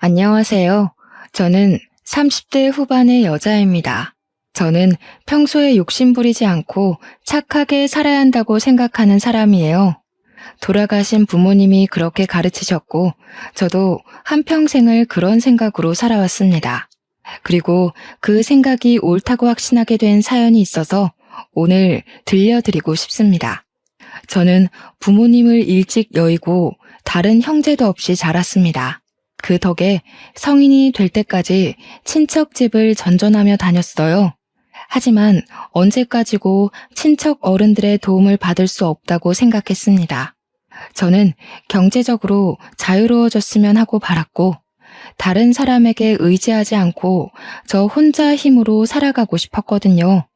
안녕하세요. 저는 30대 후반의 여자입니다. 저는 평소에 욕심부리지 않고 착하게 살아야 한다고 생각하는 사람이에요. 돌아가신 부모님이 그렇게 가르치셨고, 저도 한평생을 그런 생각으로 살아왔습니다. 그리고 그 생각이 옳다고 확신하게 된 사연이 있어서 오늘 들려드리고 싶습니다. 저는 부모님을 일찍 여의고 다른 형제도 없이 자랐습니다. 그 덕에 성인이 될 때까지 친척 집을 전전하며 다녔어요. 하지만 언제까지고 친척 어른들의 도움을 받을 수 없다고 생각했습니다. 저는 경제적으로 자유로워졌으면 하고 바랐고, 다른 사람에게 의지하지 않고 저 혼자 힘으로 살아가고 싶었거든요.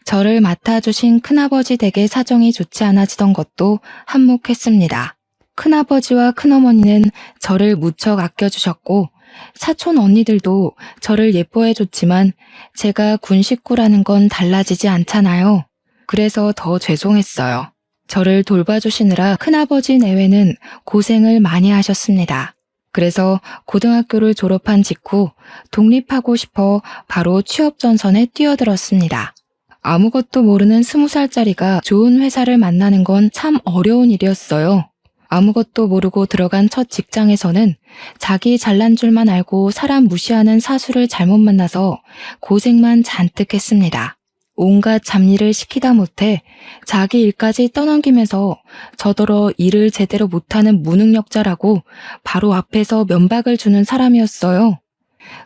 저를 맡아주신 큰아버지 댁의 사정이 좋지 않아지던 것도 한몫했습니다. 큰아버지와 큰어머니는 저를 무척 아껴주셨고, 사촌 언니들도 저를 예뻐해줬지만 제가 군 식구라는 건 달라지지 않잖아요. 그래서 더 죄송했어요. 저를 돌봐주시느라 큰아버지 내외는 고생을 많이 하셨습니다. 그래서 고등학교를 졸업한 직후 독립하고 싶어 바로 취업 전선에 뛰어들었습니다. 아무것도 모르는 20살짜리가 좋은 회사를 만나는 건 참 어려운 일이었어요. 아무것도 모르고 들어간 첫 직장에서는 자기 잘난 줄만 알고 사람 무시하는 사수를 잘못 만나서 고생만 잔뜩 했습니다. 온갖 잡일을 시키다 못해 자기 일까지 떠넘기면서 저더러 일을 제대로 못하는 무능력자라고 바로 앞에서 면박을 주는 사람이었어요.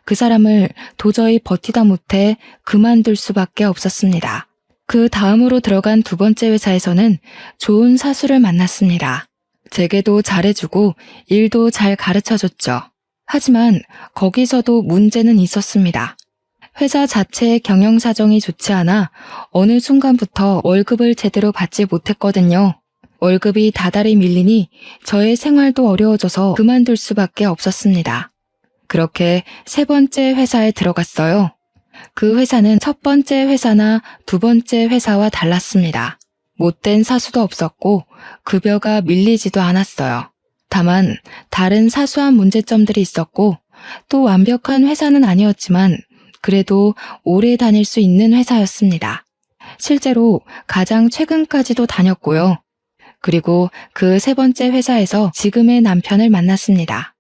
그 사람을 도저히 버티다 못해 그만둘 수밖에 없었습니다. 그 다음으로 들어간 두 번째 회사에서는 좋은 사수를 만났습니다. 제게도 잘해주고 일도 잘 가르쳐줬죠. 하지만 거기서도 문제는 있었습니다. 회사 자체의 경영 사정이 좋지 않아 어느 순간부터 월급을 제대로 받지 못했거든요. 월급이 다달이 밀리니 저의 생활도 어려워져서 그만둘 수밖에 없었습니다. 그렇게 세 번째 회사에 들어갔어요. 그 회사는 첫 번째 회사나 두 번째 회사와 달랐습니다. 못된 사수도 없었고 급여가 밀리지도 않았어요. 다만 다른 사소한 문제점들이 있었고 또 완벽한 회사는 아니었지만 그래도 오래 다닐 수 있는 회사였습니다. 실제로 가장 최근까지도 다녔고요. 그리고 그 세 번째 회사에서 지금의 남편을 만났습니다.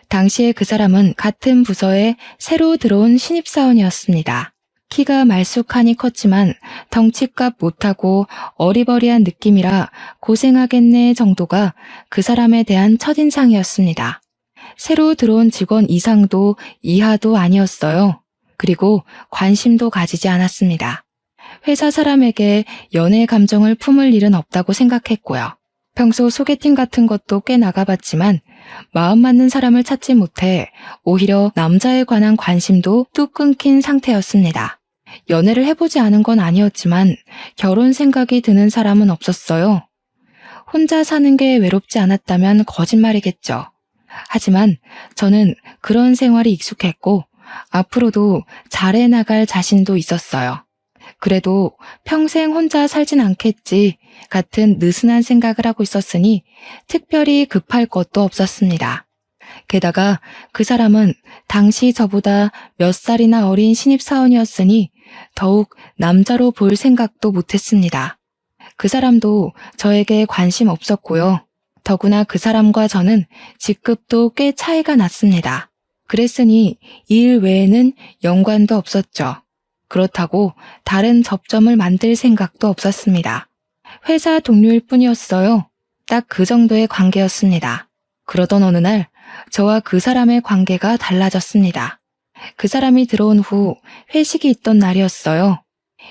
당시에 그 사람은 같은 부서에 새로 들어온 신입사원이었습니다. 키가 말쑥하니 컸지만 덩치값 못하고 어리버리한 느낌이라 고생하겠네 정도가 그 사람에 대한 첫인상이었습니다. 새로 들어온 직원 이상도 이하도 아니었어요. 그리고 관심도 가지지 않았습니다. 회사 사람에게 연애 감정을 품을 일은 없다고 생각했고요. 평소 소개팅 같은 것도 꽤 나가봤지만 마음 맞는 사람을 찾지 못해 오히려 남자에 관한 관심도 뚝 끊긴 상태였습니다. 연애를 해보지 않은 건 아니었지만 결혼 생각이 드는 사람은 없었어요. 혼자 사는 게 외롭지 않았다면 거짓말이겠죠. 하지만 저는 그런 생활이 익숙했고 앞으로도 잘해 나갈 자신도 있었어요. 그래도 평생 혼자 살진 않겠지 같은 느슨한 생각을 하고 있었으니 특별히 급할 것도 없었습니다. 게다가 그 사람은 당시 저보다 몇 살이나 어린 신입사원이었으니 더욱 남자로 볼 생각도 못했습니다. 그 사람도 저에게 관심 없었고요. 더구나 그 사람과 저는 직급도 꽤 차이가 났습니다. 그랬으니 일 외에는 연관도 없었죠. 그렇다고 다른 접점을 만들 생각도 없었습니다. 회사 동료일 뿐이었어요. 딱 그 정도의 관계였습니다. 그러던 어느 날 저와 그 사람의 관계가 달라졌습니다. 그 사람이 들어온 후 회식이 있던 날이었어요.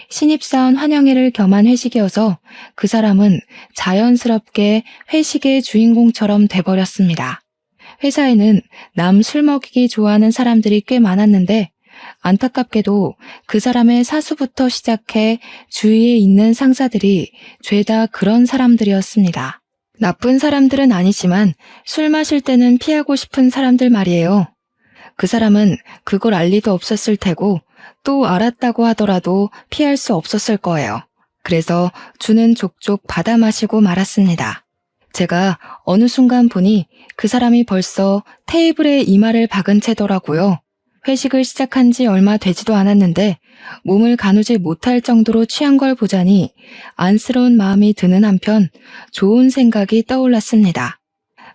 신입사원 환영회를 겸한 회식이어서 그 사람은 자연스럽게 회식의 주인공처럼 돼버렸습니다. 회사에는 남 술 먹이기 좋아하는 사람들이 꽤 많았는데 안타깝게도 그 사람의 사수부터 시작해 주위에 있는 상사들이 죄다 그런 사람들이었습니다. 나쁜 사람들은 아니지만 술 마실 때는 피하고 싶은 사람들 말이에요. 그 사람은 그걸 알 리도 없었을 테고 또 알았다고 하더라도 피할 수 없었을 거예요. 그래서 주는 족족 받아 마시고 말았습니다. 제가 어느 순간 보니 그 사람이 벌써 테이블에 이마를 박은 채더라고요. 회식을 시작한 지 얼마 되지도 않았는데 몸을 가누지 못할 정도로 취한 걸 보자니 안쓰러운 마음이 드는 한편 좋은 생각이 떠올랐습니다.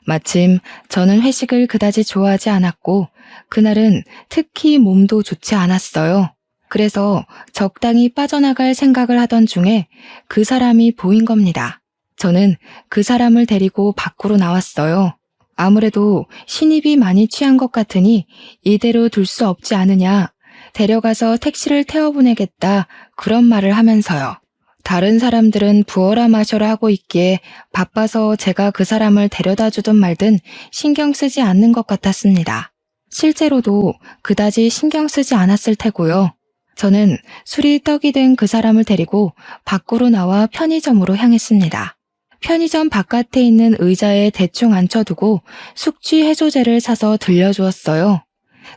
마침 저는 회식을 그다지 좋아하지 않았고 그날은 특히 몸도 좋지 않았어요. 그래서 적당히 빠져나갈 생각을 하던 중에 그 사람이 보인 겁니다. 저는 그 사람을 데리고 밖으로 나왔어요. 아무래도 신입이 많이 취한 것 같으니 이대로 둘 수 없지 않으냐, 데려가서 택시를 태워보내겠다, 그런 말을 하면서요. 다른 사람들은 부어라 마셔라 하고 있기에 바빠서 제가 그 사람을 데려다 주든 말든 신경 쓰지 않는 것 같았습니다. 실제로도 그다지 신경 쓰지 않았을 테고요. 저는 술이 떡이 된 그 사람을 데리고 밖으로 나와 편의점으로 향했습니다. 편의점 바깥에 있는 의자에 대충 앉혀두고 숙취 해소제를 사서 들려주었어요.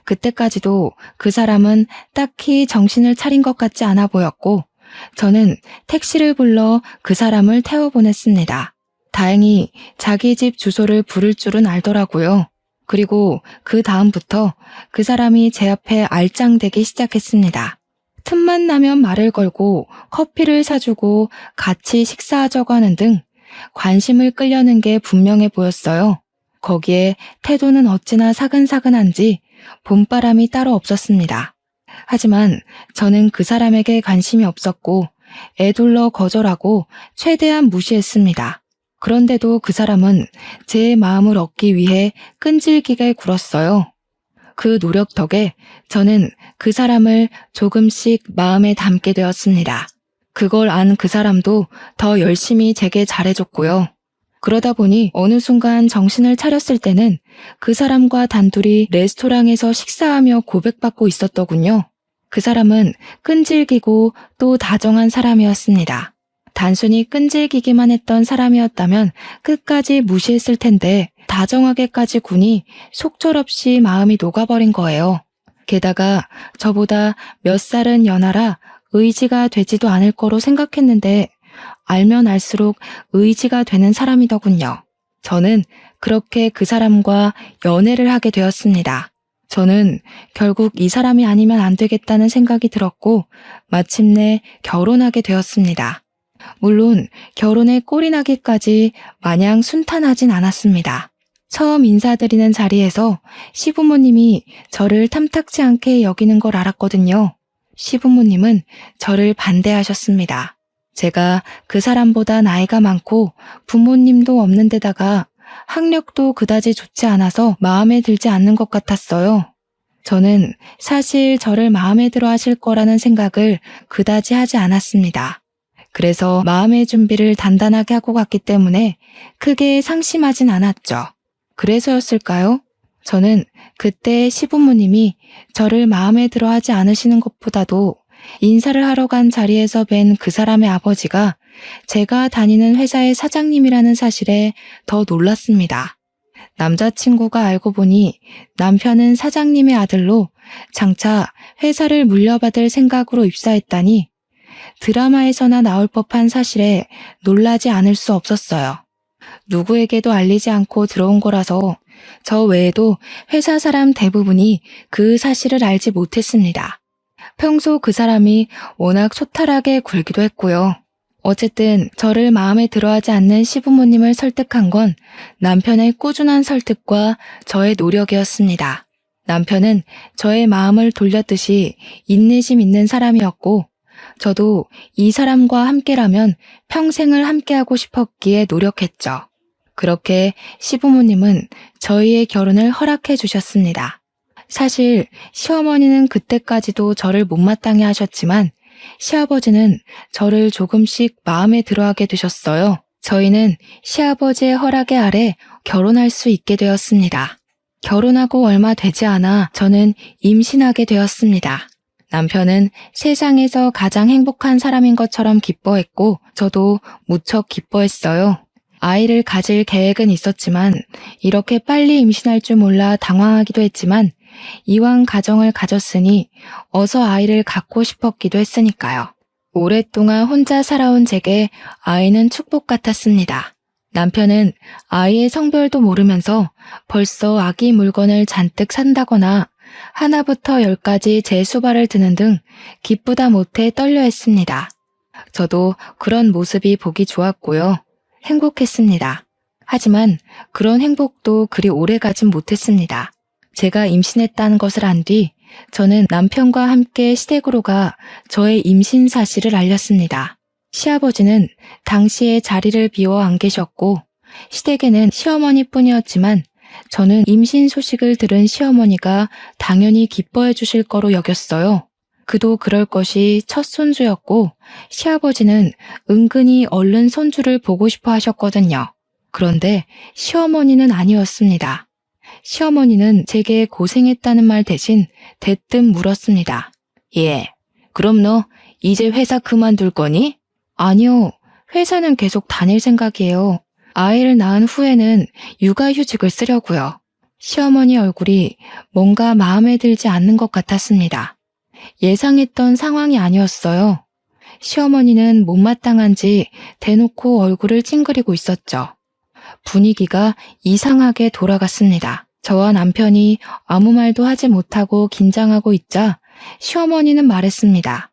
그때까지도 그 사람은 딱히 정신을 차린 것 같지 않아 보였고 저는 택시를 불러 그 사람을 태워보냈습니다. 다행히 자기 집 주소를 부를 줄은 알더라고요. 그리고 그 다음부터 그 사람이 제 앞에 알짱대기 시작했습니다. 틈만 나면 말을 걸고 커피를 사주고 같이 식사하자고 하는 등 관심을 끌려는 게 분명해 보였어요. 거기에 태도는 어찌나 사근사근한지 봄바람이 따로 없었습니다. 하지만 저는 그 사람에게 관심이 없었고 애둘러 거절하고 최대한 무시했습니다. 그런데도 그 사람은 제 마음을 얻기 위해 끈질기게 굴었어요. 그 노력 덕에 저는 그 사람을 조금씩 마음에 담게 되었습니다. 그걸 안 그 사람도 더 열심히 제게 잘해줬고요. 그러다 보니 어느 순간 정신을 차렸을 때는 그 사람과 단둘이 레스토랑에서 식사하며 고백받고 있었더군요. 그 사람은 끈질기고 또 다정한 사람이었습니다. 단순히 끈질기기만 했던 사람이었다면 끝까지 무시했을 텐데 다정하게까지 구니 속절없이 마음이 녹아버린 거예요. 게다가 저보다 몇 살은 연하라 의지가 되지도 않을 거로 생각했는데 알면 알수록 의지가 되는 사람이더군요. 저는 그렇게 그 사람과 연애를 하게 되었습니다. 저는 결국 이 사람이 아니면 안 되겠다는 생각이 들었고 마침내 결혼하게 되었습니다. 물론 결혼에 꼴이 나기까지 마냥 순탄하진 않았습니다. 처음 인사드리는 자리에서 시부모님이 저를 탐탁지 않게 여기는 걸 알았거든요. 시부모님은 저를 반대하셨습니다. 제가 그 사람보다 나이가 많고 부모님도 없는 데다가 학력도 그다지 좋지 않아서 마음에 들지 않는 것 같았어요. 저는 사실 저를 마음에 들어 하실 거라는 생각을 그다지 하지 않았습니다. 그래서 마음의 준비를 단단하게 하고 갔기 때문에 크게 상심하진 않았죠. 그래서였을까요? 저는 그때 시부모님이 저를 마음에 들어 하지 않으시는 것보다도 인사를 하러 간 자리에서 뵌 그 사람의 아버지가 제가 다니는 회사의 사장님이라는 사실에 더 놀랐습니다. 남자친구가 알고 보니 남편은 사장님의 아들로 장차 회사를 물려받을 생각으로 입사했다니 드라마에서나 나올 법한 사실에 놀라지 않을 수 없었어요. 누구에게도 알리지 않고 들어온 거라서 저 외에도 회사 사람 대부분이 그 사실을 알지 못했습니다. 평소 그 사람이 워낙 소탈하게 굴기도 했고요. 어쨌든 저를 마음에 들어하지 않는 시부모님을 설득한 건 남편의 꾸준한 설득과 저의 노력이었습니다. 남편은 저의 마음을 돌렸듯이 인내심 있는 사람이었고 저도 이 사람과 함께라면 평생을 함께하고 싶었기에 노력했죠. 그렇게 시부모님은 저희의 결혼을 허락해 주셨습니다. 사실 시어머니는 그때까지도 저를 못마땅해 하셨지만 시아버지는 저를 조금씩 마음에 들어하게 되셨어요. 저희는 시아버지의 허락의 아래 결혼할 수 있게 되었습니다. 결혼하고 얼마 되지 않아 저는 임신하게 되었습니다. 남편은 세상에서 가장 행복한 사람인 것처럼 기뻐했고 저도 무척 기뻐했어요. 아이를 가질 계획은 있었지만 이렇게 빨리 임신할 줄 몰라 당황하기도 했지만 이왕 가정을 가졌으니 어서 아이를 갖고 싶었기도 했으니까요. 오랫동안 혼자 살아온 제게 아이는 축복 같았습니다. 남편은 아이의 성별도 모르면서 벌써 아기 물건을 잔뜩 산다거나 하나부터 10까지 제 수발을 드는 등 기쁘다 못해 떨려 했습니다. 저도 그런 모습이 보기 좋았고요. 행복했습니다. 하지만 그런 행복도 그리 오래 가진 못했습니다. 제가 임신했다는 것을 안 뒤 저는 남편과 함께 시댁으로 가 저의 임신 사실을 알렸습니다. 시아버지는 당시에 자리를 비워 안 계셨고 시댁에는 시어머니뿐이었지만 저는 임신 소식을 들은 시어머니가 당연히 기뻐해 주실 거로 여겼어요. 그도 그럴 것이 첫 손주였고 시아버지는 은근히 얼른 손주를 보고 싶어 하셨거든요. 그런데 시어머니는 아니었습니다. 시어머니는 제게 고생했다는 말 대신 대뜸 물었습니다. 예, 그럼 너 이제 회사 그만둘 거니? 아니요, 회사는 계속 다닐 생각이에요. 아이를 낳은 후에는 육아휴직을 쓰려고요. 시어머니 얼굴이 뭔가 마음에 들지 않는 것 같았습니다. 예상했던 상황이 아니었어요. 시어머니는 못마땅한지 대놓고 얼굴을 찡그리고 있었죠. 분위기가 이상하게 돌아갔습니다. 저와 남편이 아무 말도 하지 못하고 긴장하고 있자 시어머니는 말했습니다.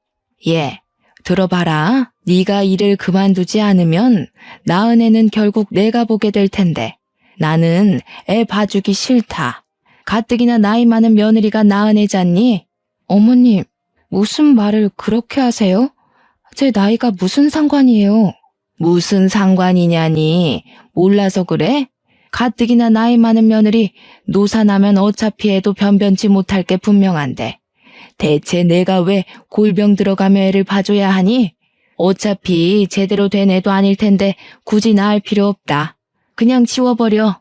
예, 들어봐라. 네가 일을 그만두지 않으면 낳은 애는 결국 내가 보게 될 텐데 나는 애 봐주기 싫다. 가뜩이나 나이 많은 며느리가 낳은 애잖니? 어머님, 무슨 말을 그렇게 하세요? 제 나이가 무슨 상관이에요? 무슨 상관이냐니? 몰라서 그래? 가뜩이나 나이 많은 며느리 노사 나면 어차피 애도 변변치 못할 게 분명한데 대체 내가 왜 골병 들어가며 애를 봐줘야 하니? 어차피 제대로 된 애도 아닐 텐데 굳이 낳을 필요 없다. 그냥 지워버려.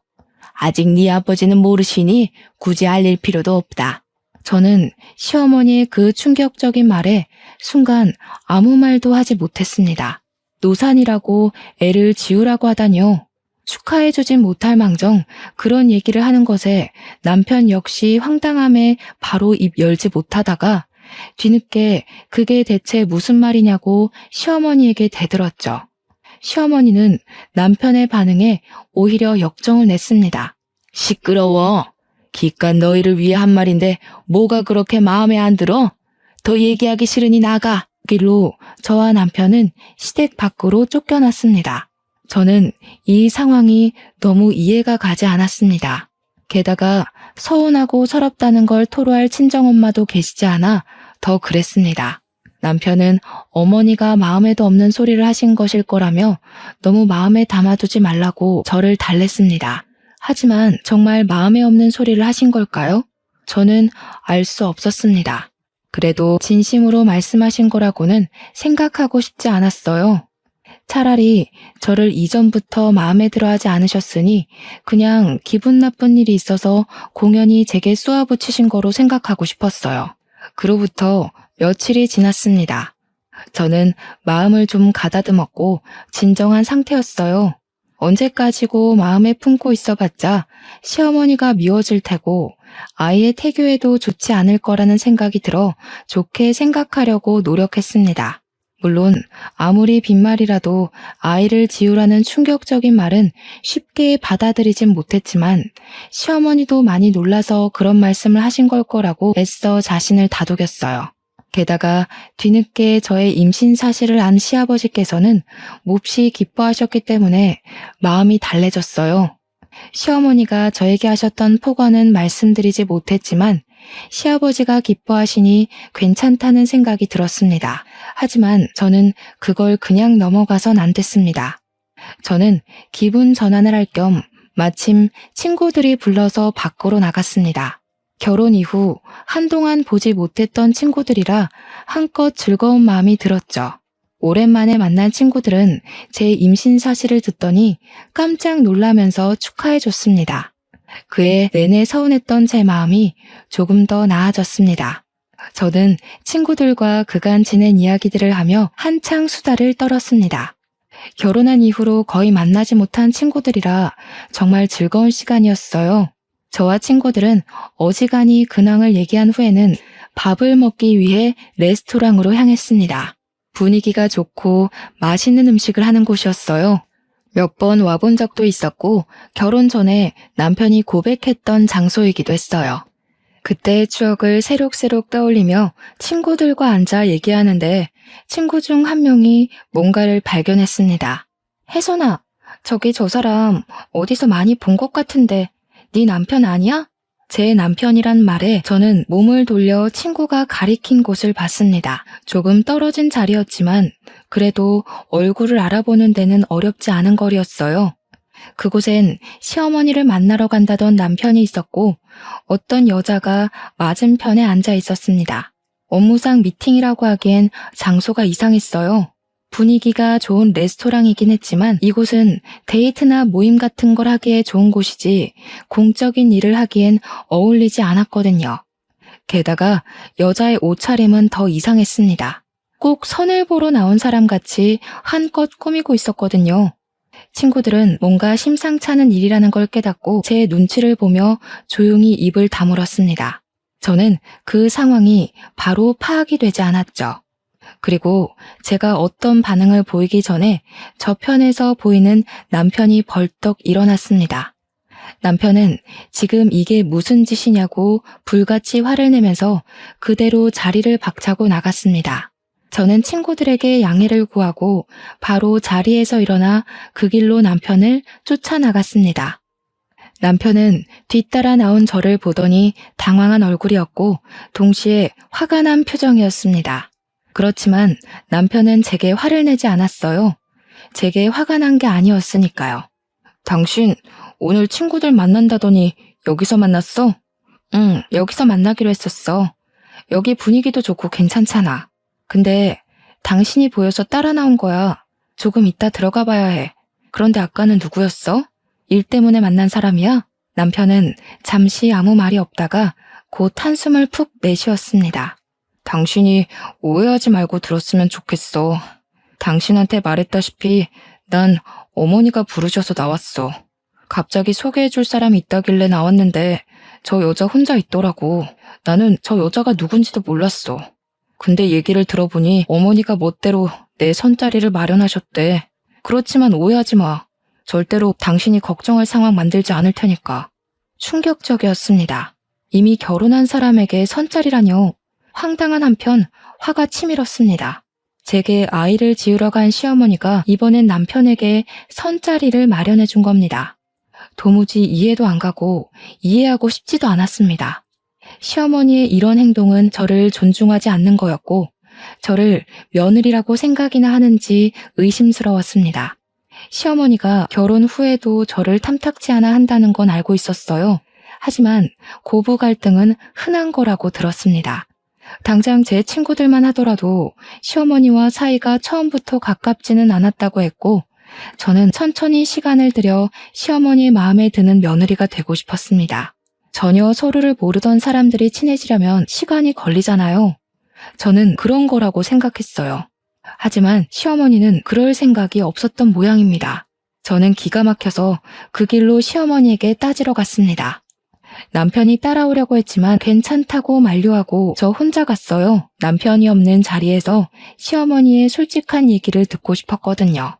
아직 네 아버지는 모르시니 굳이 알릴 필요도 없다. 저는 시어머니의 그 충격적인 말에 순간 아무 말도 하지 못했습니다. 노산이라고 애를 지우라고 하다니요. 축하해주진 못할 망정 그런 얘기를 하는 것에 남편 역시 황당함에 바로 입 열지 못하다가 뒤늦게 그게 대체 무슨 말이냐고 시어머니에게 대들었죠. 시어머니는 남편의 반응에 오히려 역정을 냈습니다. 시끄러워. 기껏 너희를 위해 한 말인데 뭐가 그렇게 마음에 안 들어? 더 얘기하기 싫으니 나가. 길로 저와 남편은 시댁 밖으로 쫓겨났습니다. 저는 이 상황이 너무 이해가 가지 않았습니다. 게다가 서운하고 서럽다는 걸 토로할 친정엄마도 계시지 않아 더 그랬습니다. 남편은 어머니가 마음에도 없는 소리를 하신 것일 거라며 너무 마음에 담아두지 말라고 저를 달랬습니다. 하지만 정말 마음에 없는 소리를 하신 걸까요? 저는 알 수 없었습니다. 그래도 진심으로 말씀하신 거라고는 생각하고 싶지 않았어요. 차라리 저를 이전부터 마음에 들어 하지 않으셨으니 그냥 기분 나쁜 일이 있어서 공연히 제게 쏘아붙이신 거로 생각하고 싶었어요. 그로부터 며칠이 지났습니다. 저는 마음을 좀 가다듬었고 진정한 상태였어요. 언제까지고 마음에 품고 있어봤자 시어머니가 미워질 테고 아이의 태교에도 좋지 않을 거라는 생각이 들어 좋게 생각하려고 노력했습니다. 물론 아무리 빈말이라도 아이를 지우라는 충격적인 말은 쉽게 받아들이진 못했지만 시어머니도 많이 놀라서 그런 말씀을 하신 걸 거라고 애써 자신을 다독였어요. 게다가 뒤늦게 저의 임신 사실을 안 시아버지께서는 몹시 기뻐하셨기 때문에 마음이 달래졌어요. 시어머니가 저에게 하셨던 폭언은 말씀드리지 못했지만 시아버지가 기뻐하시니 괜찮다는 생각이 들었습니다. 하지만 저는 그걸 그냥 넘어가선 안 됐습니다. 저는 기분 전환을 할 겸 마침 친구들이 불러서 밖으로 나갔습니다. 결혼 이후 한동안 보지 못했던 친구들이라 한껏 즐거운 마음이 들었죠. 오랜만에 만난 친구들은 제 임신 사실을 듣더니 깜짝 놀라면서 축하해줬습니다. 그에 내내 서운했던 제 마음이 조금 더 나아졌습니다. 저는 친구들과 그간 지낸 이야기들을 하며 한창 수다를 떨었습니다. 결혼한 이후로 거의 만나지 못한 친구들이라 정말 즐거운 시간이었어요. 저와 친구들은 어지간히 근황을 얘기한 후에는 밥을 먹기 위해 레스토랑으로 향했습니다. 분위기가 좋고 맛있는 음식을 하는 곳이었어요. 몇 번 와본 적도 있었고 결혼 전에 남편이 고백했던 장소이기도 했어요. 그때의 추억을 새록새록 떠올리며 친구들과 앉아 얘기하는데 친구 중 한 명이 뭔가를 발견했습니다. 혜선아, 저기 저 사람 어디서 많이 본 것 같은데 네 남편 아니야? 제 남편이란 말에 저는 몸을 돌려 친구가 가리킨 곳을 봤습니다. 조금 떨어진 자리였지만 그래도 얼굴을 알아보는 데는 어렵지 않은 거리였어요. 그곳엔 시어머니를 만나러 간다던 남편이 있었고 어떤 여자가 맞은편에 앉아 있었습니다. 업무상 미팅이라고 하기엔 장소가 이상했어요. 분위기가 좋은 레스토랑이긴 했지만 이곳은 데이트나 모임 같은 걸 하기에 좋은 곳이지 공적인 일을 하기엔 어울리지 않았거든요. 게다가 여자의 옷차림은 더 이상했습니다. 꼭 선을 보러 나온 사람 같이 한껏 꾸미고 있었거든요. 친구들은 뭔가 심상찮은 일이라는 걸 깨닫고 제 눈치를 보며 조용히 입을 다물었습니다. 저는 그 상황이 바로 파악이 되지 않았죠. 그리고 제가 어떤 반응을 보이기 전에 저편에서 보이는 남편이 벌떡 일어났습니다. 남편은 지금 이게 무슨 짓이냐고 불같이 화를 내면서 그대로 자리를 박차고 나갔습니다. 저는 친구들에게 양해를 구하고 바로 자리에서 일어나 그 길로 남편을 쫓아나갔습니다. 남편은 뒤따라 나온 저를 보더니 당황한 얼굴이었고 동시에 화가 난 표정이었습니다. 그렇지만 남편은 제게 화를 내지 않았어요. 제게 화가 난 게 아니었으니까요. 당신 오늘 친구들 만난다더니 여기서 만났어? 응, 여기서 만나기로 했었어. 여기 분위기도 좋고 괜찮잖아. 근데 당신이 보여서 따라 나온 거야. 조금 이따 들어가 봐야 해. 그런데 아까는 누구였어? 일 때문에 만난 사람이야? 남편은 잠시 아무 말이 없다가 곧 한숨을 푹 내쉬었습니다. 당신이 오해하지 말고 들었으면 좋겠어. 당신한테 말했다시피 난 어머니가 부르셔서 나왔어. 갑자기 소개해줄 사람이 있다길래 나왔는데 저 여자 혼자 있더라고. 나는 저 여자가 누군지도 몰랐어. 근데 얘기를 들어보니 어머니가 멋대로 내 선자리를 마련하셨대. 그렇지만 오해하지 마. 절대로 당신이 걱정할 상황 만들지 않을 테니까. 충격적이었습니다. 이미 결혼한 사람에게 선자리라뇨. 황당한 한편 화가 치밀었습니다. 제게 아이를 지으러 간 시어머니가 이번엔 남편에게 선자리를 마련해 준 겁니다. 도무지 이해도 안 가고 이해하고 싶지도 않았습니다. 시어머니의 이런 행동은 저를 존중하지 않는 거였고 저를 며느리라고 생각이나 하는지 의심스러웠습니다. 시어머니가 결혼 후에도 저를 탐탁지 않아 한다는 건 알고 있었어요. 하지만 고부 갈등은 흔한 거라고 들었습니다. 당장 제 친구들만 하더라도 시어머니와 사이가 처음부터 가깝지는 않았다고 했고 저는 천천히 시간을 들여 시어머니의 마음에 드는 며느리가 되고 싶었습니다. 전혀 서로를 모르던 사람들이 친해지려면 시간이 걸리잖아요. 저는 그런 거라고 생각했어요. 하지만 시어머니는 그럴 생각이 없었던 모양입니다. 저는 기가 막혀서 그 길로 시어머니에게 따지러 갔습니다. 남편이 따라오려고 했지만 괜찮다고 만류하고 저 혼자 갔어요. 남편이 없는 자리에서 시어머니의 솔직한 얘기를 듣고 싶었거든요.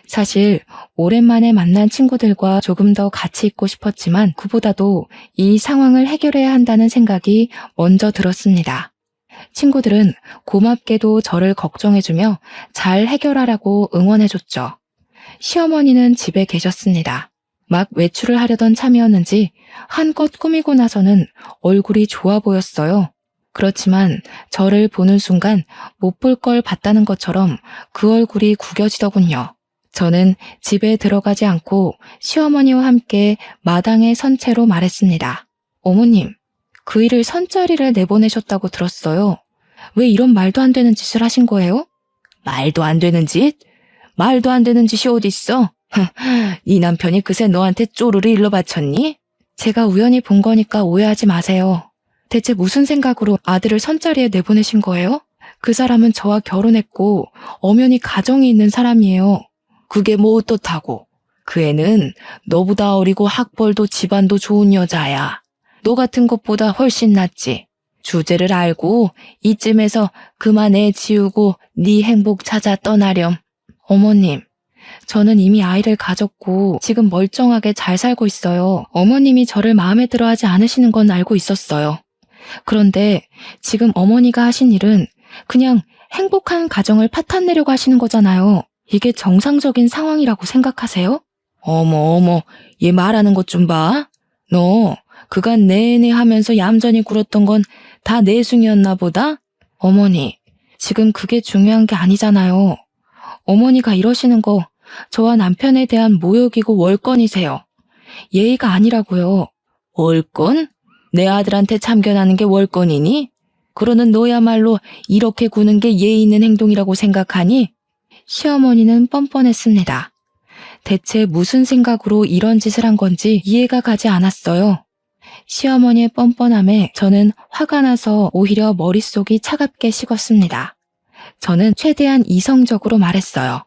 사실 오랜만에 만난 친구들과 조금 더 같이 있고 싶었지만 그보다도 이 상황을 해결해야 한다는 생각이 먼저 들었습니다. 친구들은 고맙게도 저를 걱정해주며 잘 해결하라고 응원해줬죠. 시어머니는 집에 계셨습니다. 막 외출을 하려던 참이었는지 한껏 꾸미고 나서는 얼굴이 좋아 보였어요. 그렇지만 저를 보는 순간 못 볼 걸 봤다는 것처럼 그 얼굴이 구겨지더군요. 저는 집에 들어가지 않고 시어머니와 함께 마당에 선 채로 말했습니다. 어머님, 그 일을 선자리를 내보내셨다고 들었어요. 왜 이런 말도 안 되는 짓을 하신 거예요? 말도 안 되는 짓? 말도 안 되는 짓이 어딨어? 네 남편이 그새 너한테 쪼르르 일러 바쳤니? 제가 우연히 본 거니까 오해하지 마세요. 대체 무슨 생각으로 아들을 선자리에 내보내신 거예요? 그 사람은 저와 결혼했고 엄연히 가정이 있는 사람이에요. 그게 뭐 어떻다고? 그 애는 너보다 어리고 학벌도 집안도 좋은 여자야. 너 같은 것보다 훨씬 낫지. 주제를 알고 이쯤에서 그만 애 지우고 네 행복 찾아 떠나렴. 어머님, 저는 이미 아이를 가졌고 지금 멀쩡하게 잘 살고 있어요. 어머님이 저를 마음에 들어 하지 않으시는 건 알고 있었어요. 그런데 지금 어머니가 하신 일은 그냥 행복한 가정을 파탄내려고 하시는 거잖아요. 이게 정상적인 상황이라고 생각하세요? 어머, 얘 말하는 것 좀 봐. 너 그간 내내 하면서 얌전히 굴었던 건 다 내숭이었나 보다? 어머니, 지금 그게 중요한 게 아니잖아요. 어머니가 이러시는 거 저와 남편에 대한 모욕이고 월권이세요. 예의가 아니라고요. 월권? 내 아들한테 참견하는 게 월권이니? 그러는 너야말로 이렇게 구는 게 예의 있는 행동이라고 생각하니? 시어머니는 뻔뻔했습니다. 대체 무슨 생각으로 이런 짓을 한 건지 이해가 가지 않았어요. 시어머니의 뻔뻔함에 저는 화가 나서 오히려 머릿속이 차갑게 식었습니다. 저는 최대한 이성적으로 말했어요.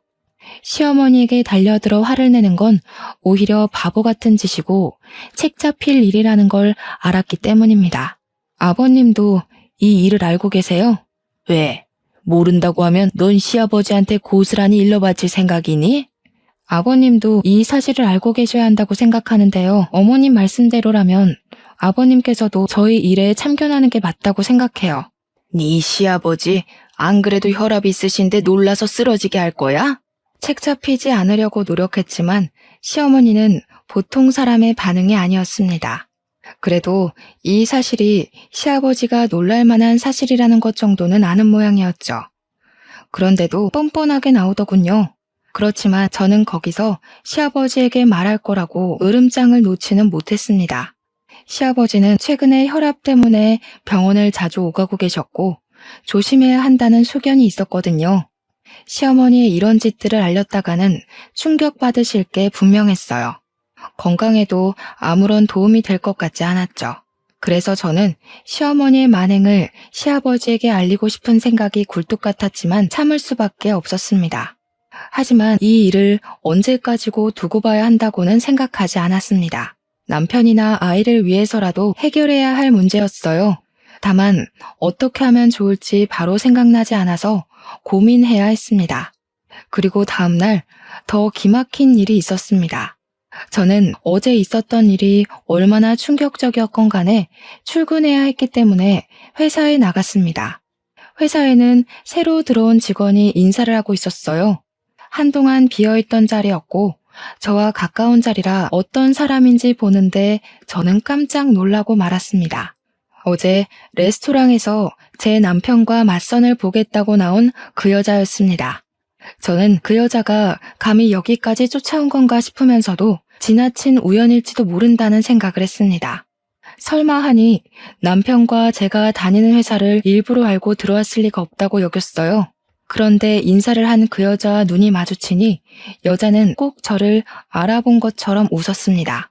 시어머니에게 달려들어 화를 내는 건 오히려 바보 같은 짓이고 책 잡힐 일이라는 걸 알았기 때문입니다. 아버님도 이 일을 알고 계세요? 왜? 모른다고 하면 넌 시아버지한테 고스란히 일러바칠 생각이니? 아버님도 이 사실을 알고 계셔야 한다고 생각하는데요. 어머님 말씀대로라면 아버님께서도 저희 일에 참견하는 게 맞다고 생각해요. 네 시아버지 안 그래도 혈압 있으신데 놀라서 쓰러지게 할 거야? 책 잡히지 않으려고 노력했지만 시어머니는 보통 사람의 반응이 아니었습니다. 그래도 이 사실이 시아버지가 놀랄 만한 사실이라는 것 정도는 아는 모양이었죠. 그런데도 뻔뻔하게 나오더군요. 그렇지만 저는 거기서 시아버지에게 말할 거라고 으름장을 놓지는 못했습니다. 시아버지는 최근에 혈압 때문에 병원을 자주 오가고 계셨고 조심해야 한다는 소견이 있었거든요. 시어머니의 이런 짓들을 알렸다가는 충격받으실 게 분명했어요. 건강에도 아무런 도움이 될 것 같지 않았죠. 그래서 저는 시어머니의 만행을 시아버지에게 알리고 싶은 생각이 굴뚝 같았지만 참을 수밖에 없었습니다. 하지만 이 일을 언제까지고 두고 봐야 한다고는 생각하지 않았습니다. 남편이나 아이를 위해서라도 해결해야 할 문제였어요. 다만 어떻게 하면 좋을지 바로 생각나지 않아서 고민해야 했습니다. 그리고 다음 날 더 기막힌 일이 있었습니다. 저는 어제 있었던 일이 얼마나 충격적이었건 간에 출근해야 했기 때문에 회사에 나갔습니다. 회사에는 새로 들어온 직원이 인사를 하고 있었어요. 한동안 비어있던 자리였고 저와 가까운 자리라 어떤 사람인지 보는데 저는 깜짝 놀라고 말았습니다. 어제 레스토랑에서 제 남편과 맞선을 보겠다고 나온 그 여자였습니다. 저는 그 여자가 감히 여기까지 쫓아온 건가 싶으면서도 지나친 우연일지도 모른다는 생각을 했습니다. 설마 하니 남편과 제가 다니는 회사를 일부러 알고 들어왔을 리가 없다고 여겼어요. 그런데 인사를 한 그 여자와 눈이 마주치니 여자는 꼭 저를 알아본 것처럼 웃었습니다.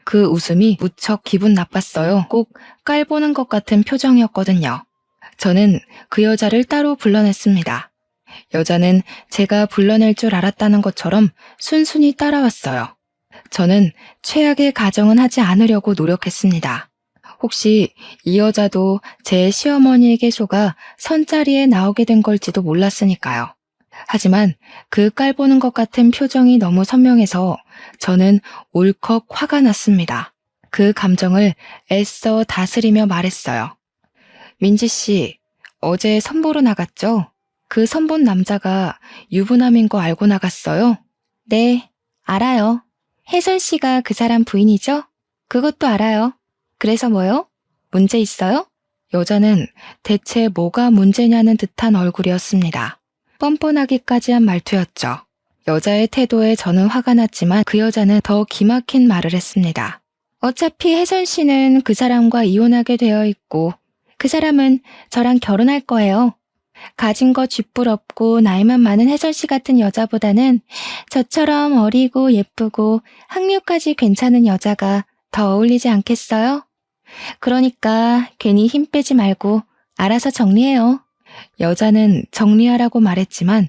그 웃음이 무척 기분 나빴어요. 꼭 깔보는 것 같은 표정이었거든요. 저는 그 여자를 따로 불러냈습니다. 여자는 제가 불러낼 줄 알았다는 것처럼 순순히 따라왔어요. 저는 최악의 가정은 하지 않으려고 노력했습니다. 혹시 이 여자도 제 시어머니에게 속아 선자리에 나오게 된 걸지도 몰랐으니까요. 하지만 그 깔보는 것 같은 표정이 너무 선명해서 저는 울컥 화가 났습니다. 그 감정을 애써 다스리며 말했어요. 민지 씨, 어제 선보러 나갔죠? 그 선본 남자가 유부남인 거 알고 나갔어요? 네, 알아요. 혜선 씨가 그 사람 부인이죠? 그것도 알아요. 그래서 뭐요? 문제 있어요? 여자는 대체 뭐가 문제냐는 듯한 얼굴이었습니다. 뻔뻔하기까지 한 말투였죠. 여자의 태도에 저는 화가 났지만 그 여자는 더 기막힌 말을 했습니다. 어차피 혜선 씨는 그 사람과 이혼하게 되어 있고 그 사람은 저랑 결혼할 거예요. 가진 거 쥐뿔없고 나이만 많은 혜선 씨 같은 여자보다는 저처럼 어리고 예쁘고 학력까지 괜찮은 여자가 더 어울리지 않겠어요? 그러니까 괜히 힘 빼지 말고 알아서 정리해요. 여자는 정리하라고 말했지만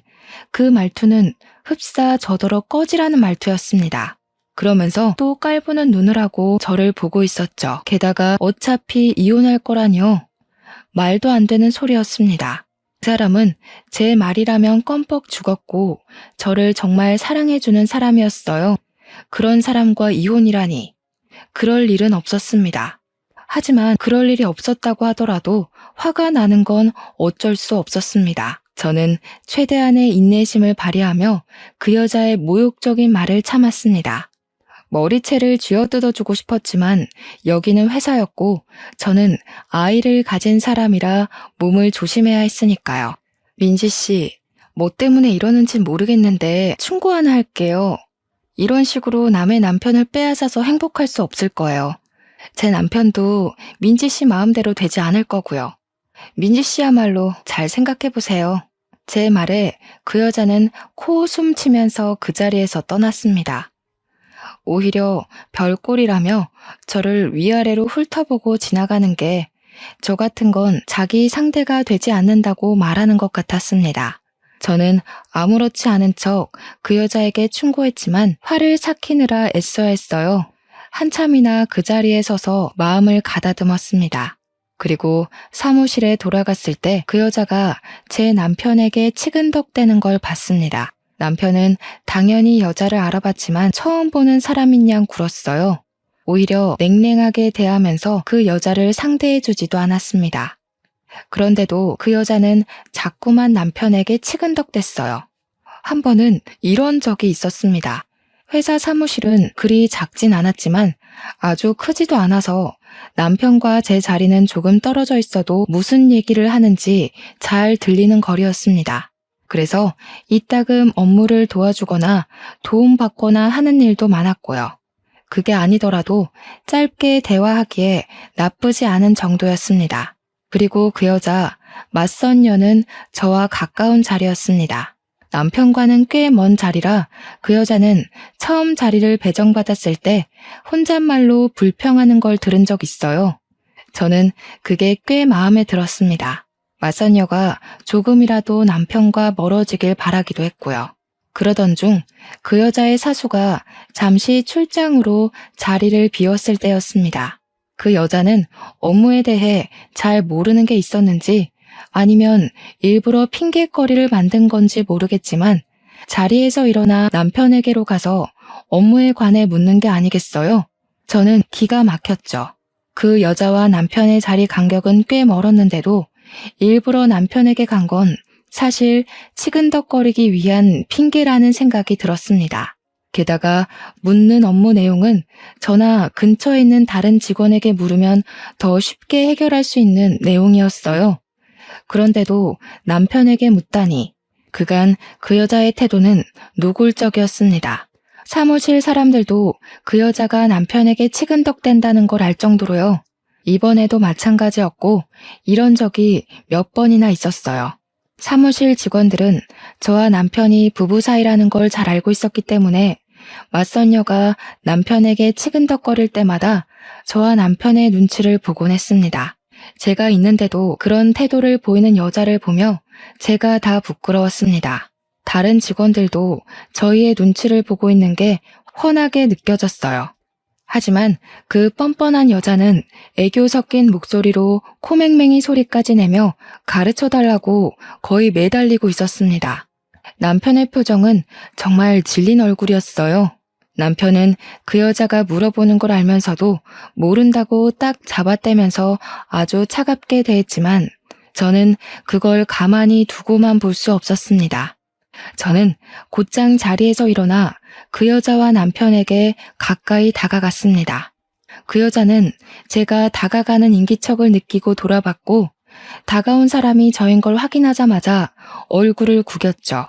그 말투는 흡사 저더러 꺼지라는 말투였습니다. 그러면서 또 깔보는 눈을 하고 저를 보고 있었죠. 게다가 어차피 이혼할 거라니요. 말도 안 되는 소리였습니다. 그 사람은 제 말이라면 껌뻑 죽었고 저를 정말 사랑해주는 사람이었어요. 그런 사람과 이혼이라니. 그럴 일은 없었습니다. 하지만 그럴 일이 없었다고 하더라도 화가 나는 건 어쩔 수 없었습니다. 저는 최대한의 인내심을 발휘하며 그 여자의 모욕적인 말을 참았습니다. 머리채를 쥐어뜯어주고 싶었지만 여기는 회사였고 저는 아이를 가진 사람이라 몸을 조심해야 했으니까요. 민지 씨, 뭐 때문에 이러는지 모르겠는데 충고 하나 할게요. 이런 식으로 남의 남편을 빼앗아서 행복할 수 없을 거예요. 제 남편도 민지 씨 마음대로 되지 않을 거고요. 민지 씨야말로 잘 생각해 보세요. 제 말에 그 여자는 코웃음 치면서 그 자리에서 떠났습니다. 오히려 별꼴이라며 저를 위아래로 훑어보고 지나가는 게 저 같은 건 자기 상대가 되지 않는다고 말하는 것 같았습니다. 저는 아무렇지 않은 척 그 여자에게 충고했지만 화를 삭히느라 애써야 했어요. 한참이나 그 자리에 서서 마음을 가다듬었습니다. 그리고 사무실에 돌아갔을 때 그 여자가 제 남편에게 치근덕대는 걸 봤습니다. 남편은 당연히 여자를 알아봤지만 처음 보는 사람인 양 굴었어요. 오히려 냉랭하게 대하면서 그 여자를 상대해주지도 않았습니다. 그런데도 그 여자는 자꾸만 남편에게 치근덕댔어요. 한 번은 이런 적이 있었습니다. 회사 사무실은 그리 작진 않았지만 아주 크지도 않아서 남편과 제 자리는 조금 떨어져 있어도 무슨 얘기를 하는지 잘 들리는 거리였습니다. 그래서 이따금 업무를 도와주거나 도움받거나 하는 일도 많았고요. 그게 아니더라도 짧게 대화하기에 나쁘지 않은 정도였습니다. 그리고 그 여자, 맞선 여는 저와 가까운 자리였습니다. 남편과는 꽤 먼 자리라 그 여자는 처음 자리를 배정받았을 때 혼잣말로 불평하는 걸 들은 적 있어요. 저는 그게 꽤 마음에 들었습니다. 맞선여가 조금이라도 남편과 멀어지길 바라기도 했고요. 그러던 중 그 여자의 사수가 잠시 출장으로 자리를 비웠을 때였습니다. 그 여자는 업무에 대해 잘 모르는 게 있었는지 아니면 일부러 핑계거리를 만든 건지 모르겠지만 자리에서 일어나 남편에게로 가서 업무에 관해 묻는 게 아니겠어요? 저는 기가 막혔죠. 그 여자와 남편의 자리 간격은 꽤 멀었는데도 일부러 남편에게 간 건 사실 치근덕거리기 위한 핑계라는 생각이 들었습니다. 게다가 묻는 업무 내용은 저나 근처에 있는 다른 직원에게 물으면 더 쉽게 해결할 수 있는 내용이었어요. 그런데도 남편에게 묻다니 그간 그 여자의 태도는 노골적이었습니다. 사무실 사람들도 그 여자가 남편에게 치근덕댄다는 걸 알 정도로요. 이번에도 마찬가지였고 이런 적이 몇 번이나 있었어요. 사무실 직원들은 저와 남편이 부부 사이라는 걸 잘 알고 있었기 때문에 맞선여가 남편에게 치근덕거릴 때마다 저와 남편의 눈치를 보곤 했습니다. 제가 있는데도 그런 태도를 보이는 여자를 보며 제가 다 부끄러웠습니다. 다른 직원들도 저희의 눈치를 보고 있는 게 훤하게 느껴졌어요. 하지만 그 뻔뻔한 여자는 애교 섞인 목소리로 코맹맹이 소리까지 내며 가르쳐달라고 거의 매달리고 있었습니다. 남편의 표정은 정말 질린 얼굴이었어요. 남편은 그 여자가 물어보는 걸 알면서도 모른다고 딱 잡아떼면서 아주 차갑게 대했지만 저는 그걸 가만히 두고만 볼 수 없었습니다. 저는 곧장 자리에서 일어나 그 여자와 남편에게 가까이 다가갔습니다. 그 여자는 제가 다가가는 인기척을 느끼고 돌아봤고 다가온 사람이 저인 걸 확인하자마자 얼굴을 구겼죠.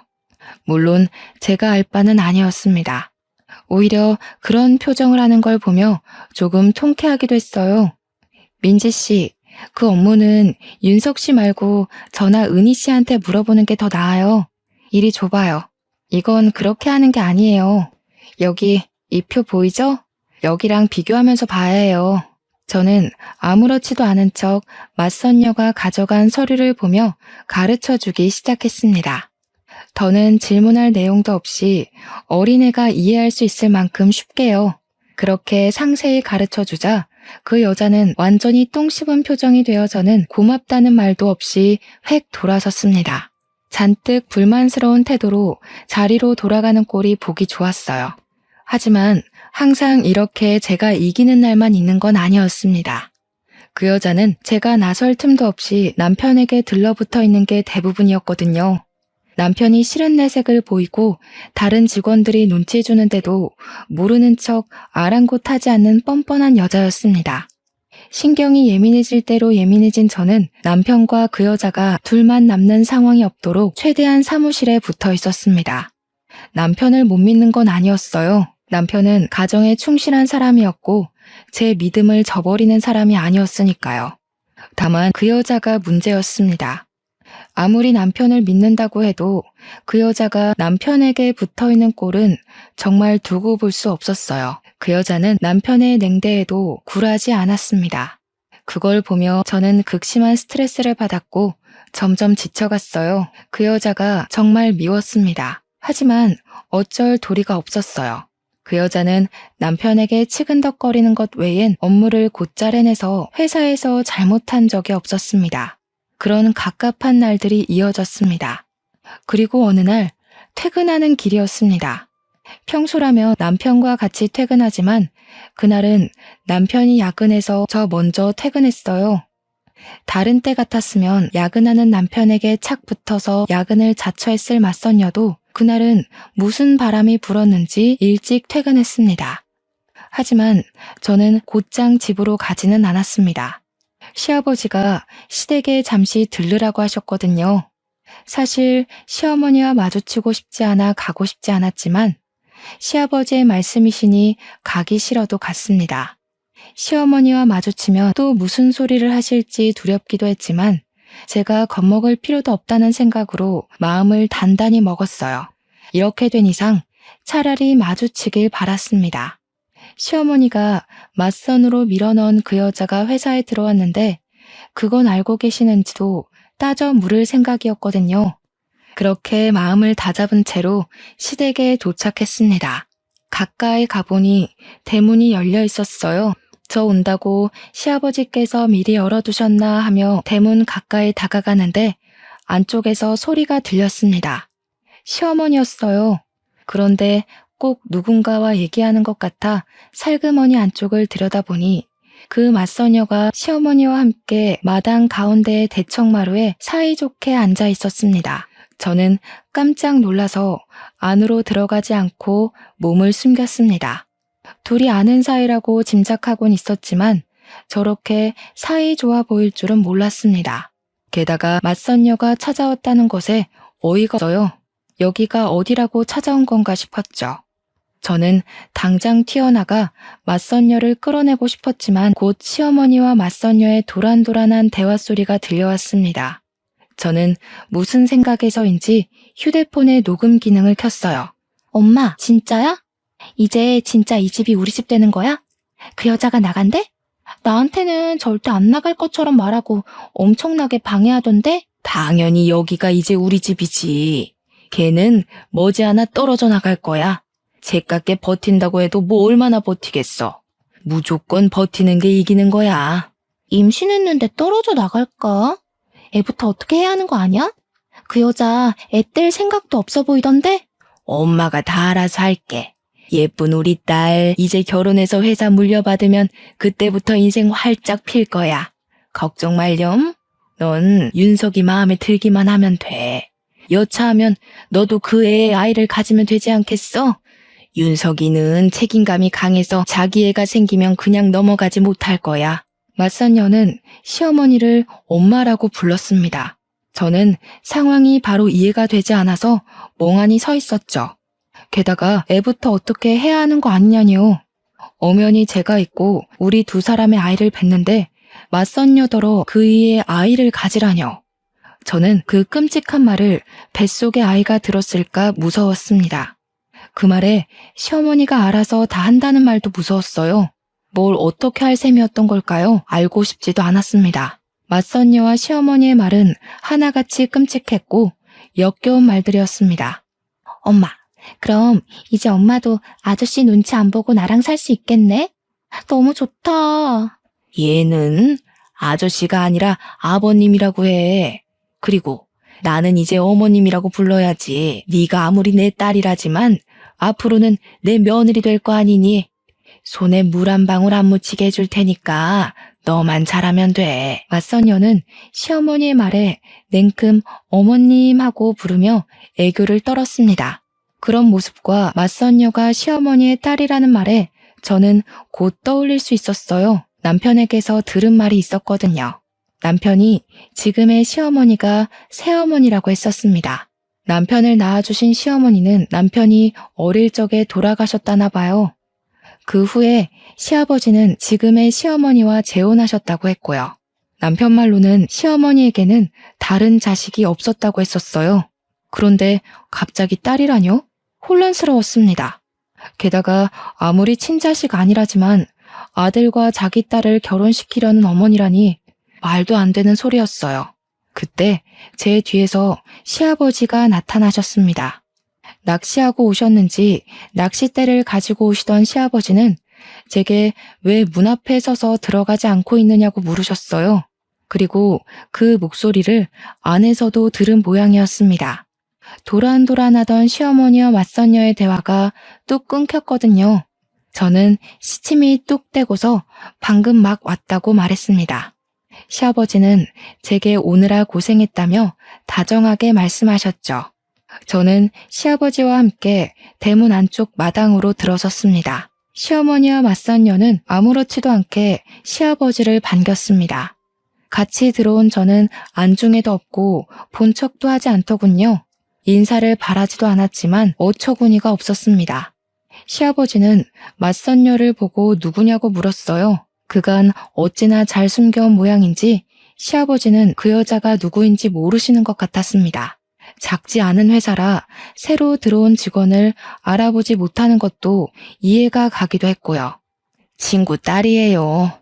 물론 제가 알 바는 아니었습니다. 오히려 그런 표정을 하는 걸 보며 조금 통쾌하기도 했어요. 민지 씨, 그 업무는 윤석 씨 말고 저나 은희 씨한테 물어보는 게 더 나아요. 이리 줘봐요. 이건 그렇게 하는 게 아니에요. 여기 이 표 보이죠? 여기랑 비교하면서 봐야 해요. 저는 아무렇지도 않은 척 맞선녀가 가져간 서류를 보며 가르쳐주기 시작했습니다. 더는 질문할 내용도 없이 어린애가 이해할 수 있을 만큼 쉽게요. 그렇게 상세히 가르쳐주자 그 여자는 완전히 똥 씹은 표정이 되어 저는 고맙다는 말도 없이 획 돌아섰습니다. 잔뜩 불만스러운 태도로 자리로 돌아가는 꼴이 보기 좋았어요. 하지만 항상 이렇게 제가 이기는 날만 있는 건 아니었습니다. 그 여자는 제가 나설 틈도 없이 남편에게 들러붙어 있는 게 대부분이었거든요. 남편이 싫은 내색을 보이고 다른 직원들이 눈치 주는데도 모르는 척 아랑곳하지 않는 뻔뻔한 여자였습니다. 신경이 예민해질 대로 예민해진 저는 남편과 그 여자가 둘만 남는 상황이 없도록 최대한 사무실에 붙어 있었습니다. 남편을 못 믿는 건 아니었어요. 남편은 가정에 충실한 사람이었고 제 믿음을 저버리는 사람이 아니었으니까요. 다만 그 여자가 문제였습니다. 아무리 남편을 믿는다고 해도 그 여자가 남편에게 붙어있는 꼴은 정말 두고 볼 수 없었어요. 그 여자는 남편의 냉대에도 굴하지 않았습니다. 그걸 보며 저는 극심한 스트레스를 받았고 점점 지쳐갔어요. 그 여자가 정말 미웠습니다. 하지만 어쩔 도리가 없었어요. 그 여자는 남편에게 치근덕거리는 것 외엔 업무를 곧잘 해내서 회사에서 잘못한 적이 없었습니다. 그런 갑갑한 날들이 이어졌습니다. 그리고 어느 날 퇴근하는 길이었습니다. 평소라면 남편과 같이 퇴근하지만 그날은 남편이 야근해서 저 먼저 퇴근했어요. 다른 때 같았으면 야근하는 남편에게 착 붙어서 야근을 자처했을 맞선녀도 그날은 무슨 바람이 불었는지 일찍 퇴근했습니다. 하지만 저는 곧장 집으로 가지는 않았습니다. 시아버지가 시댁에 잠시 들르라고 하셨거든요. 사실 시어머니와 마주치고 싶지 않아 가고 싶지 않았지만 시아버지의 말씀이시니 가기 싫어도 갔습니다. 시어머니와 마주치면 또 무슨 소리를 하실지 두렵기도 했지만 제가 겁먹을 필요도 없다는 생각으로 마음을 단단히 먹었어요. 이렇게 된 이상 차라리 마주치길 바랐습니다. 시어머니가 맞선으로 밀어넣은 그 여자가 회사에 들어왔는데 그건 알고 계시는지도 따져 물을 생각이었거든요. 그렇게 마음을 다잡은 채로 시댁에 도착했습니다. 가까이 가보니 대문이 열려 있었어요. 저 온다고 시아버지께서 미리 열어두셨나 하며 대문 가까이 다가가는데 안쪽에서 소리가 들렸습니다. 시어머니였어요. 그런데 꼭 누군가와 얘기하는 것 같아 살그머니 안쪽을 들여다보니 그 맞선녀가 시어머니와 함께 마당 가운데의 대청마루에 사이좋게 앉아 있었습니다. 저는 깜짝 놀라서 안으로 들어가지 않고 몸을 숨겼습니다. 둘이 아는 사이라고 짐작하곤 있었지만 저렇게 사이 좋아 보일 줄은 몰랐습니다. 게다가 맞선녀가 찾아왔다는 것에 어이가 없어요. 여기가 어디라고 찾아온 건가 싶었죠. 저는 당장 튀어나가 맞선녀를 끌어내고 싶었지만 곧 시어머니와 맞선녀의 도란도란한 대화 소리가 들려왔습니다. 저는 무슨 생각에서인지 휴대폰의 녹음 기능을 켰어요. 엄마, 진짜야? 이제 진짜 이 집이 우리 집 되는 거야? 그 여자가 나간대? 나한테는 절대 안 나갈 것처럼 말하고 엄청나게 방해하던데? 당연히 여기가 이제 우리 집이지. 걔는 머지않아 떨어져 나갈 거야. 제깝게 버틴다고 해도 뭐 얼마나 버티겠어. 무조건 버티는 게 이기는 거야. 임신했는데 떨어져 나갈까? 애부터 어떻게 해야 하는 거 아니야? 그 여자 애 뗄 생각도 없어 보이던데? 엄마가 다 알아서 할게. 예쁜 우리 딸 이제 결혼해서 회사 물려받으면 그때부터 인생 활짝 필 거야. 걱정 말렴. 넌 윤석이 마음에 들기만 하면 돼. 여차하면 너도 그 애의 아이를 가지면 되지 않겠어? 윤석이는 책임감이 강해서 자기 애가 생기면 그냥 넘어가지 못할 거야. 맞선녀는 시어머니를 엄마라고 불렀습니다. 저는 상황이 바로 이해가 되지 않아서 멍하니 서 있었죠. 게다가 애부터 어떻게 해야 하는 거 아니냐니요. 엄연히 제가 있고 우리 두 사람의 아이를 뵀는데 맞선녀더러 그 이의 아이를 가지라뇨. 저는 그 끔찍한 말을 뱃속의 아이가 들었을까 무서웠습니다. 그 말에 시어머니가 알아서 다 한다는 말도 무서웠어요. 뭘 어떻게 할 셈이었던 걸까요? 알고 싶지도 않았습니다. 맞선녀와 시어머니의 말은 하나같이 끔찍했고 역겨운 말들이었습니다. 엄마, 그럼 이제 엄마도 아저씨 눈치 안 보고 나랑 살 수 있겠네? 너무 좋다. 얘는 아저씨가 아니라 아버님이라고 해. 그리고 나는 이제 어머님이라고 불러야지. 네가 아무리 내 딸이라지만 앞으로는 내 며느리 될 거 아니니? 손에 물 한 방울 안 묻히게 해줄 테니까 너만 잘하면 돼. 맞선녀는 시어머니의 말에 냉큼 어머님 하고 부르며 애교를 떨었습니다. 그런 모습과 맞선녀가 시어머니의 딸이라는 말에 저는 곧 떠올릴 수 있었어요. 남편에게서 들은 말이 있었거든요. 남편이 지금의 시어머니가 새어머니라고 했었습니다. 남편을 낳아주신 시어머니는 남편이 어릴 적에 돌아가셨다나 봐요. 그 후에 시아버지는 지금의 시어머니와 재혼하셨다고 했고요. 남편 말로는 시어머니에게는 다른 자식이 없었다고 했었어요. 그런데 갑자기 딸이라뇨? 혼란스러웠습니다. 게다가 아무리 친자식 아니라지만 아들과 자기 딸을 결혼시키려는 어머니라니 말도 안 되는 소리였어요. 그때 제 뒤에서 시아버지가 나타나셨습니다. 낚시하고 오셨는지 낚싯대를 가지고 오시던 시아버지는 제게 왜 문 앞에 서서 들어가지 않고 있느냐고 물으셨어요. 그리고 그 목소리를 안에서도 들은 모양이었습니다. 도란도란하던 시어머니와 맞선녀의 대화가 뚝 끊겼거든요. 저는 시침이 뚝 떼고서 방금 막 왔다고 말했습니다. 시아버지는 제게 오느라 고생했다며 다정하게 말씀하셨죠. 저는 시아버지와 함께 대문 안쪽 마당으로 들어섰습니다. 시어머니와 맞선녀는 아무렇지도 않게 시아버지를 반겼습니다. 같이 들어온 저는 안중에도 없고 본 척도 하지 않더군요. 인사를 바라지도 않았지만 어처구니가 없었습니다. 시아버지는 맞선녀를 보고 누구냐고 물었어요. 그간 어찌나 잘 숨겨온 모양인지 시아버지는 그 여자가 누구인지 모르시는 것 같았습니다. 작지 않은 회사라 새로 들어온 직원을 알아보지 못하는 것도 이해가 가기도 했고요. 친구 딸이에요.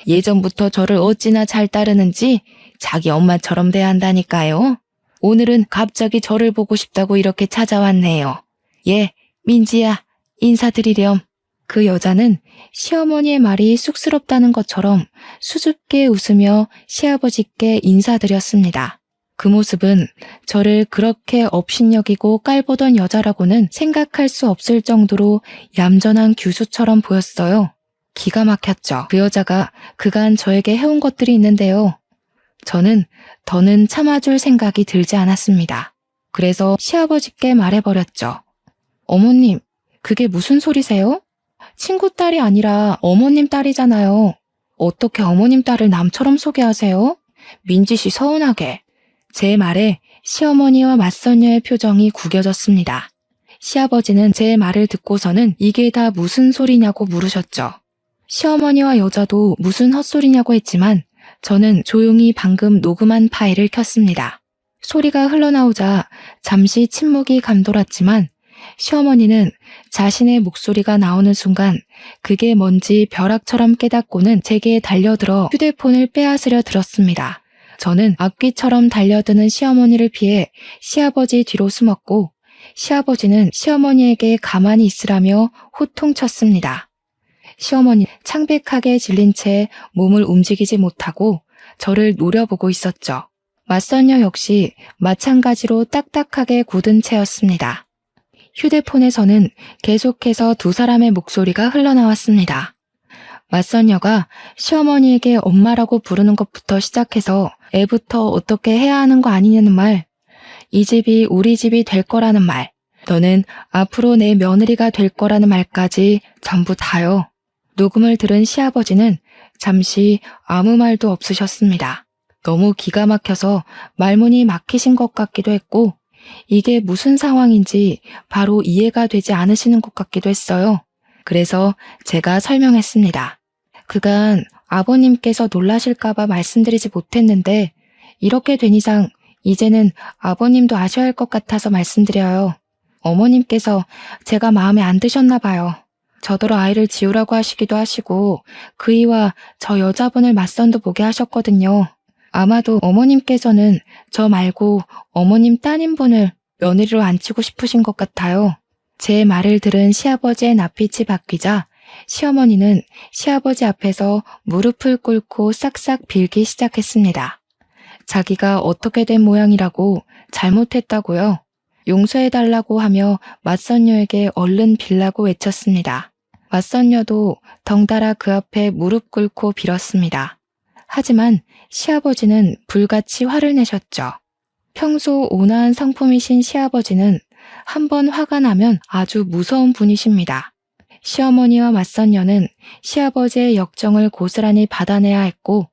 예전부터 저를 어찌나 잘 따르는지 자기 엄마처럼 대한다니까요. 오늘은 갑자기 저를 보고 싶다고 이렇게 찾아왔네요. 예, 민지야, 인사드리렴. 그 여자는 시어머니의 말이 쑥스럽다는 것처럼 수줍게 웃으며 시아버지께 인사드렸습니다. 그 모습은 저를 그렇게 업신여기고 깔보던 여자라고는 생각할 수 없을 정도로 얌전한 규수처럼 보였어요. 기가 막혔죠. 그 여자가 그간 저에게 해온 것들이 있는데요. 저는 더는 참아줄 생각이 들지 않았습니다. 그래서 시아버지께 말해버렸죠. 어머님, 그게 무슨 소리세요? 친구 딸이 아니라 어머님 딸이잖아요. 어떻게 어머님 딸을 남처럼 소개하세요? 민지 씨 서운하게. 제 말에 시어머니와 맞선녀의 표정이 구겨졌습니다. 시아버지는 제 말을 듣고서는 이게 다 무슨 소리냐고 물으셨죠. 시어머니와 여자도 무슨 헛소리냐고 했지만 저는 조용히 방금 녹음한 파일을 켰습니다. 소리가 흘러나오자 잠시 침묵이 감돌았지만 시어머니는 자신의 목소리가 나오는 순간 그게 뭔지 벼락처럼 깨닫고는 제게 달려들어 휴대폰을 빼앗으려 들었습니다. 저는 악귀처럼 달려드는 시어머니를 피해 시아버지 뒤로 숨었고 시아버지는 시어머니에게 가만히 있으라며 호통쳤습니다. 시어머니 창백하게 질린 채 몸을 움직이지 못하고 저를 노려보고 있었죠. 맞선녀 역시 마찬가지로 딱딱하게 굳은 채였습니다. 휴대폰에서는 계속해서 두 사람의 목소리가 흘러나왔습니다. 맞선녀가 시어머니에게 엄마라고 부르는 것부터 시작해서 애부터 어떻게 해야 하는 거 아니냐는 말, 이 집이 우리 집이 될 거라는 말, 너는 앞으로 내 며느리가 될 거라는 말까지 전부 다요. 녹음을 들은 시아버지는 잠시 아무 말도 없으셨습니다. 너무 기가 막혀서 말문이 막히신 것 같기도 했고 이게 무슨 상황인지 바로 이해가 되지 않으시는 것 같기도 했어요. 그래서 제가 설명했습니다. 그간 아버님께서 놀라실까봐 말씀드리지 못했는데 이렇게 된 이상 이제는 아버님도 아셔야 할 것 같아서 말씀드려요. 어머님께서 제가 마음에 안 드셨나 봐요. 저더러 아이를 지우라고 하시기도 하시고 그이와 저 여자분을 맞선도 보게 하셨거든요. 아마도 어머님께서는 저 말고 어머님 따님분을 며느리로 앉히고 싶으신 것 같아요. 제 말을 들은 시아버지의 낯빛이 바뀌자 시어머니는 시아버지 앞에서 무릎을 꿇고 싹싹 빌기 시작했습니다. 자기가 어떻게 된 모양이라고 잘못했다고요. 용서해달라고 하며 맞선녀에게 얼른 빌라고 외쳤습니다. 맞선녀도 덩달아 그 앞에 무릎 꿇고 빌었습니다. 하지만 시아버지는 불같이 화를 내셨죠. 평소 온화한 성품이신 시아버지는 한번 화가 나면 아주 무서운 분이십니다. 시어머니와 맞선녀는 시아버지의 역정을 고스란히 받아내야 했고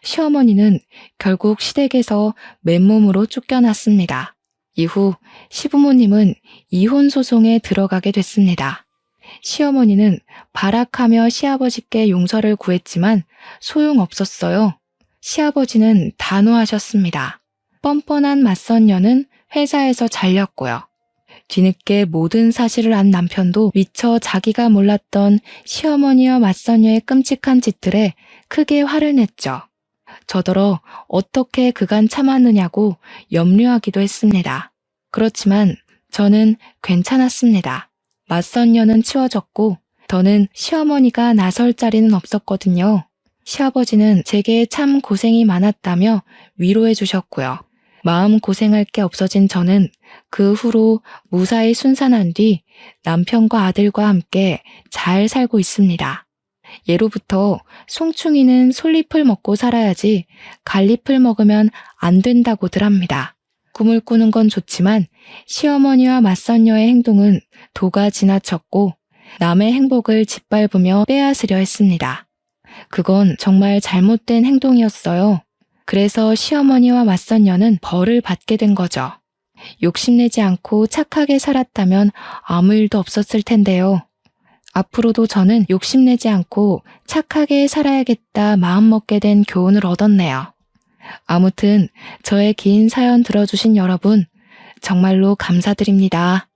시어머니는 결국 시댁에서 맨몸으로 쫓겨났습니다. 이후 시부모님은 이혼 소송에 들어가게 됐습니다. 시어머니는 발악하며 시아버지께 용서를 구했지만 소용없었어요. 시아버지는 단호하셨습니다. 뻔뻔한 맞선녀는 회사에서 잘렸고요. 뒤늦게 모든 사실을 안 남편도 미처 자기가 몰랐던 시어머니와 맞선녀의 끔찍한 짓들에 크게 화를 냈죠. 저더러 어떻게 그간 참았느냐고 염려하기도 했습니다. 그렇지만 저는 괜찮았습니다. 맞선녀는 치워졌고 더는 시어머니가 나설 자리는 없었거든요. 시아버지는 제게 참 고생이 많았다며 위로해 주셨고요. 마음 고생할 게 없어진 저는 그 후로 무사히 순산한 뒤 남편과 아들과 함께 잘 살고 있습니다. 예로부터 송충이는 솔잎을 먹고 살아야지 갈잎을 먹으면 안 된다고들 합니다. 꿈을 꾸는 건 좋지만 시어머니와 맞선녀의 행동은 도가 지나쳤고 남의 행복을 짓밟으며 빼앗으려 했습니다. 그건 정말 잘못된 행동이었어요. 그래서 시어머니와 맞선녀는 벌을 받게 된 거죠. 욕심내지 않고 착하게 살았다면 아무 일도 없었을 텐데요. 앞으로도 저는 욕심내지 않고 착하게 살아야겠다 마음먹게 된 교훈을 얻었네요. 아무튼 저의 긴 사연 들어주신 여러분 정말로 감사드립니다.